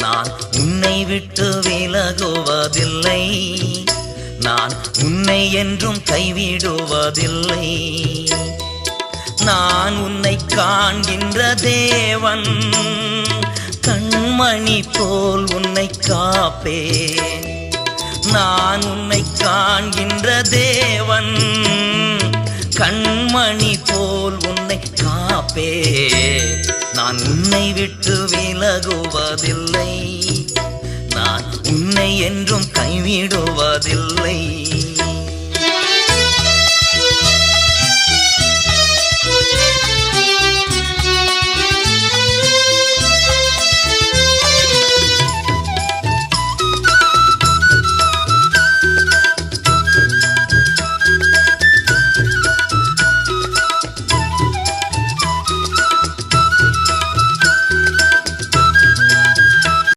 நான் உன்னை விட்டு விலகுவதில்லை, நான் உன்னை என்றும் கைவிடுவதில்லை. நான் உன்னை காண்கின்ற தேவன், கண்மணி போல் உன்னை காப்பேன். நான் உன்னை காண்கின்ற தேவன், கண்மணி போல் உன்னை காப்பேன். நான் உன்னை விட்டு விலகுவதில்லை, நான் உன்னை என்றும் கைவிடுவதில்லை.